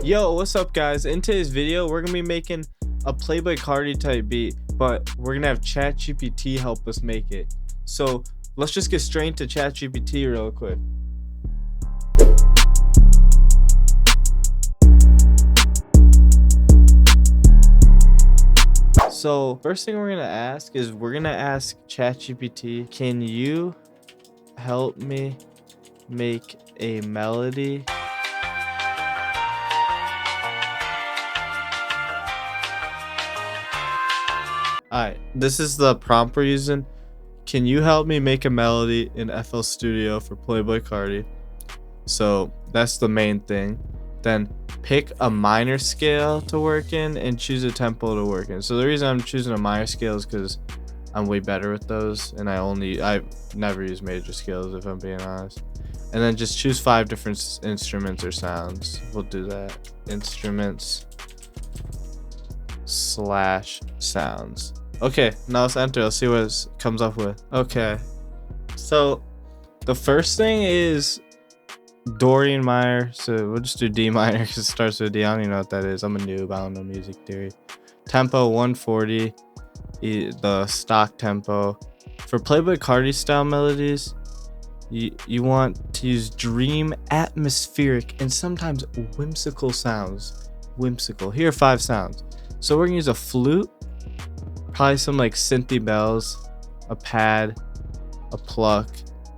Yo, what's up guys? In today's video, we're gonna be making a Playboi Carti type beat, but we're gonna have ChatGPT help us make it. So let's just get straight into ChatGPT real quick. So first thing we're gonna ask is ChatGPT, can you help me make a melody? Alright, this is the prompt we're using. Can you help me make a melody in FL Studio for Playboi Carti? So that's the main thing. Then pick a minor scale to work in and choose a tempo to work in. So the reason I'm choosing a minor scale is because I'm way better with those, and I've never used major scales if I'm being honest. And then just choose 5 different instruments or sounds. We'll do that. Instruments / sounds. Okay, now let's enter. Let's see what it comes up with. Okay, so the first thing is Dorian minor. So we'll just do D minor because it starts with D. I don't even know what that is. I'm a noob. I don't know music theory. Tempo 140, the stock tempo. For Playboi Carti style melodies, you want to use dream, atmospheric, and sometimes whimsical sounds. Whimsical. Here are 5 sounds. So we're gonna use a flute, probably some like synthy bells, a pad, a pluck,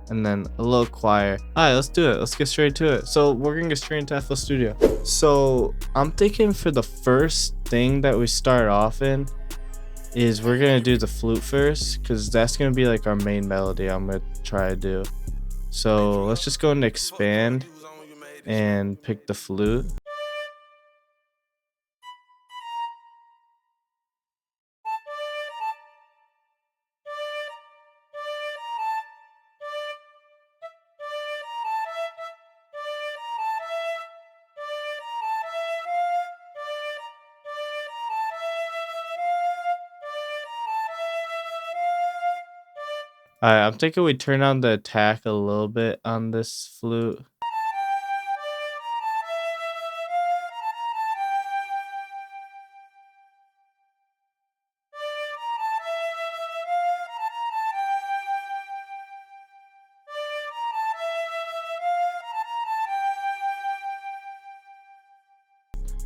and then a little choir. All right, let's do it. Let's get straight to it. So we're gonna get straight into FL Studio. So I'm thinking for the first thing that we start off in is we're gonna do the flute first, because that's gonna be like our main melody I'm gonna try to do. So let's just go and expand and pick the flute. Alright, I'm thinking we turn on the attack a little bit on this flute.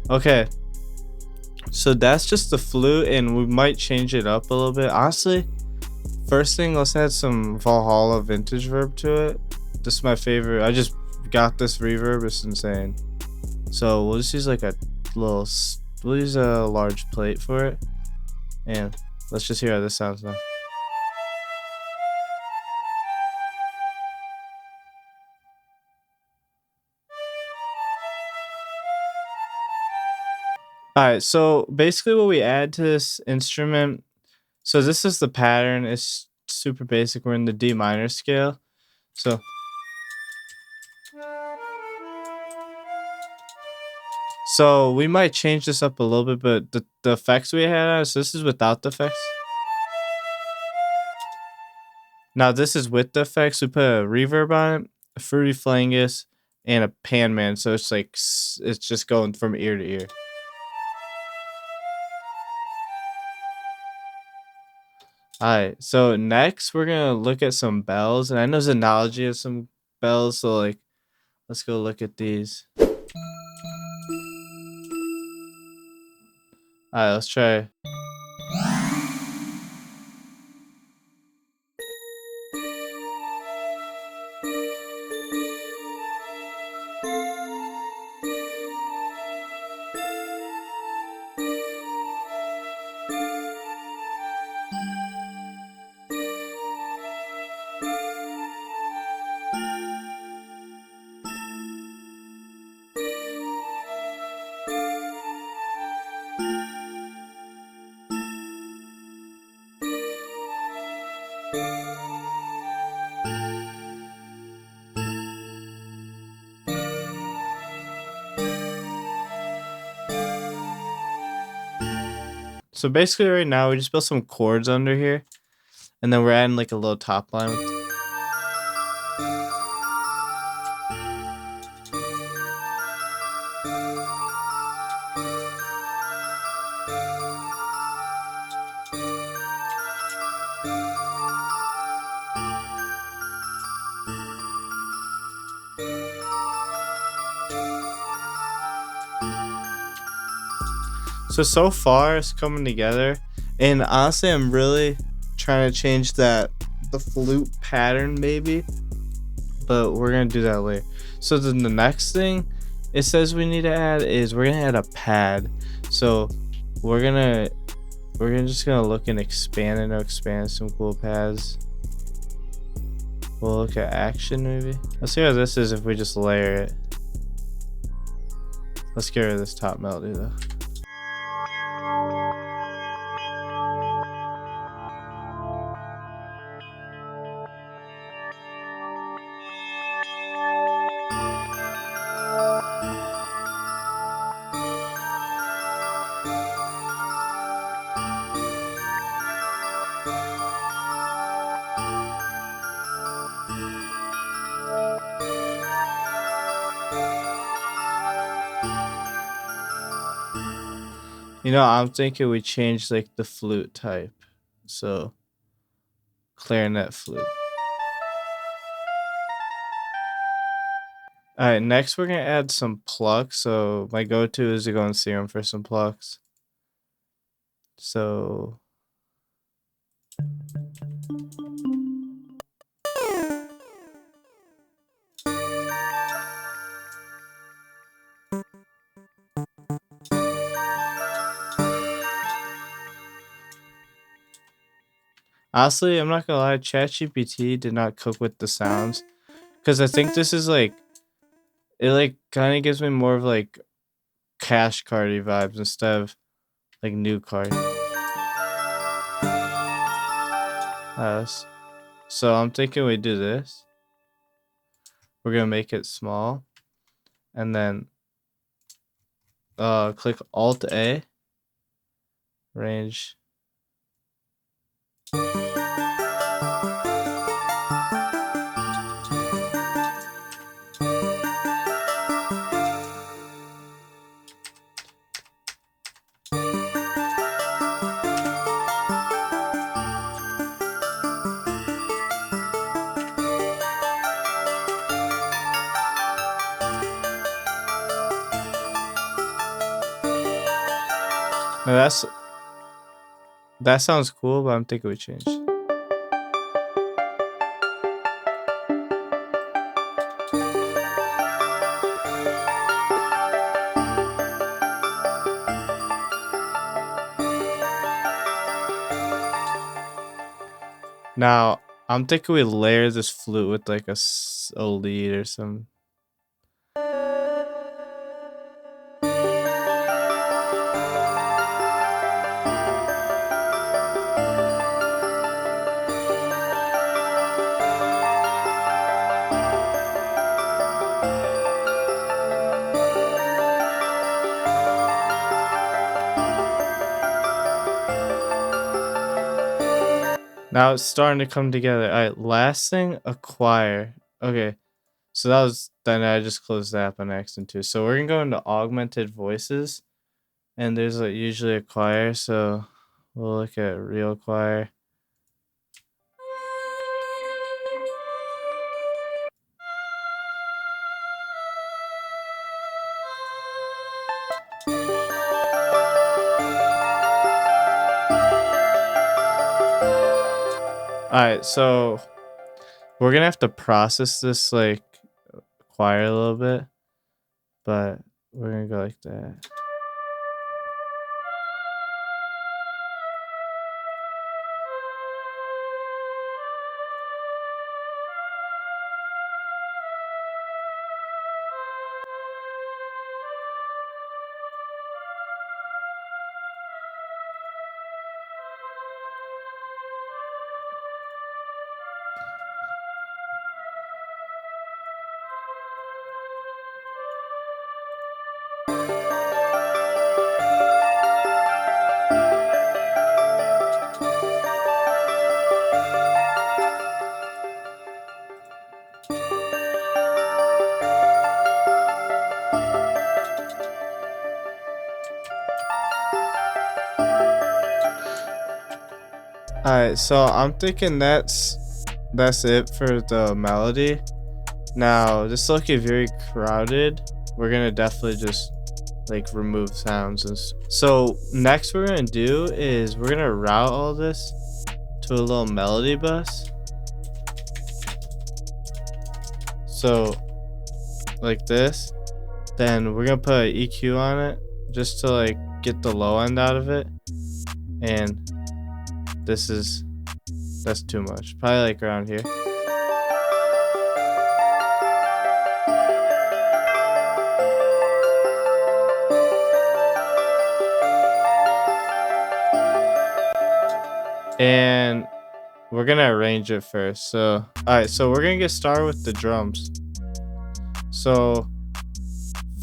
Okay, so that's just the flute, and we might change it up a little bit. Honestly, first thing, let's add some Valhalla vintage verb to it. This is my favorite. I just got this reverb. It's insane. So we'll just use like a we'll use a large plate for it, and let's just hear how this sounds now. Alright, so basically what we add to this instrument, so this is the pattern. It's super basic. We're in the D minor scale. So we might change this up a little bit, but the effects we had on it, so this is without the effects. Now this is with the effects. We put a reverb on it, a fruity flangus, and a pan man. So it's like it's just going from ear to ear. Alright, so next we're gonna look at some bells, and I know Xenology has some bells, so like let's go look at these. Alright, let's try. So basically right now we just built some chords under here, and then we're adding like a little top line. So far it's coming together, and honestly I'm really trying to change the flute pattern maybe, but we're gonna do that later. So then the next thing it says we need to add is we're gonna add a pad. So we're just gonna look and expand some cool pads. We'll look at action maybe. Let's see how this is if we just layer it. Let's get rid of this top melody though. You know, I'm thinking we change like the flute type. So clarinet flute. Alright, next we're gonna add some plucks. So my go-to is to go in Serum for some plucks. So honestly, I'm not gonna lie, ChatGPT did not cook with the sounds. Cause I think this is like, it like kinda gives me more of like Cash Carti vibes instead of like new Carti. So I'm thinking we do this. We're gonna make it small, and then click Alt A, range. Now that sounds cool, but I'm thinking we change. Now I'm thinking we layer this flute with like a lead or something. Now it's starting to come together. Alright, last thing, a choir. Okay, so that was, then I just closed the app on accident too. So we're gonna go into augmented voices, and there's like usually a choir, so we'll look at real choir. Alright, so we're gonna have to process this like choir a little bit, but we're gonna go like that. Alright, so I'm thinking that's it for the melody. Now, this is looking very crowded. We're gonna definitely just like remove sounds so next we're gonna do is we're gonna route all this to a little melody bus. So like this, then we're gonna put an EQ on it just to like get the low end out of it, and that's too much, probably like around here. And we're gonna arrange it first. So alright, so we're gonna get started with the drums. So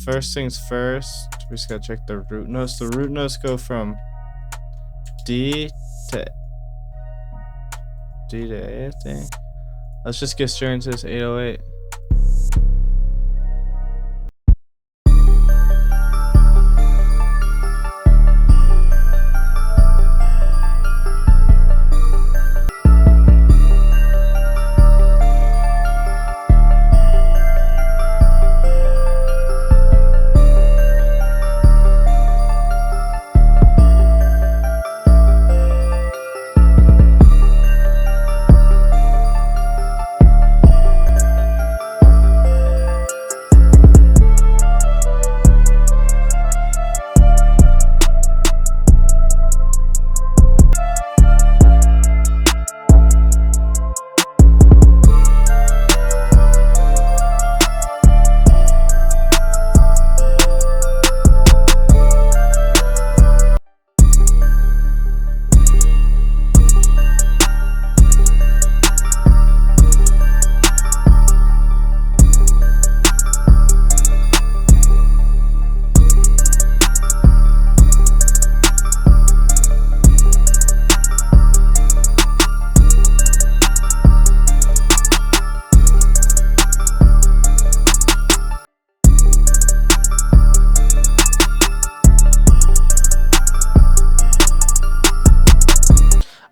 first things first, we just gotta check the root notes. The root notes go from D to A, I think. Let's just get straight into this 808.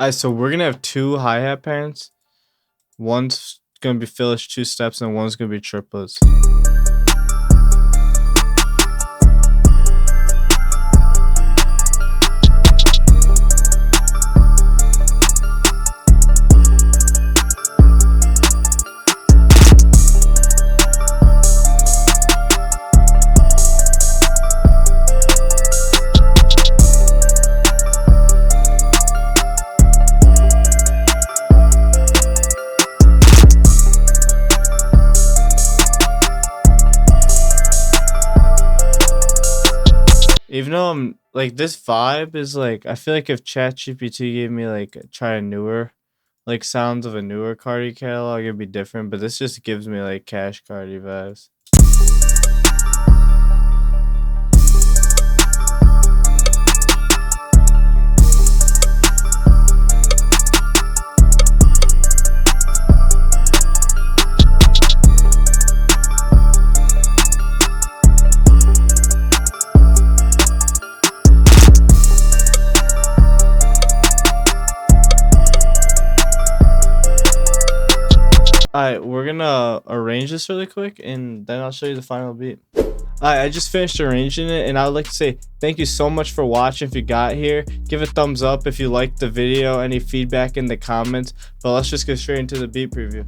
Alright, so we're gonna have two hi-hat patterns. One's gonna be Phyllis 2 steps and one's gonna be triplets. Even though I'm like, this vibe is like, I feel like if ChatGPT gave me like try a newer like sounds of a newer Carti catalog, it'd be different, but this just gives me like Cash Carti vibes. Alright, we're gonna arrange this really quick and then I'll show you the final beat. Alright, I just finished arranging it and I would like to say thank you so much for watching. If you got here, give a thumbs up if you liked the video, any feedback in the comments, but let's just go straight into the beat preview.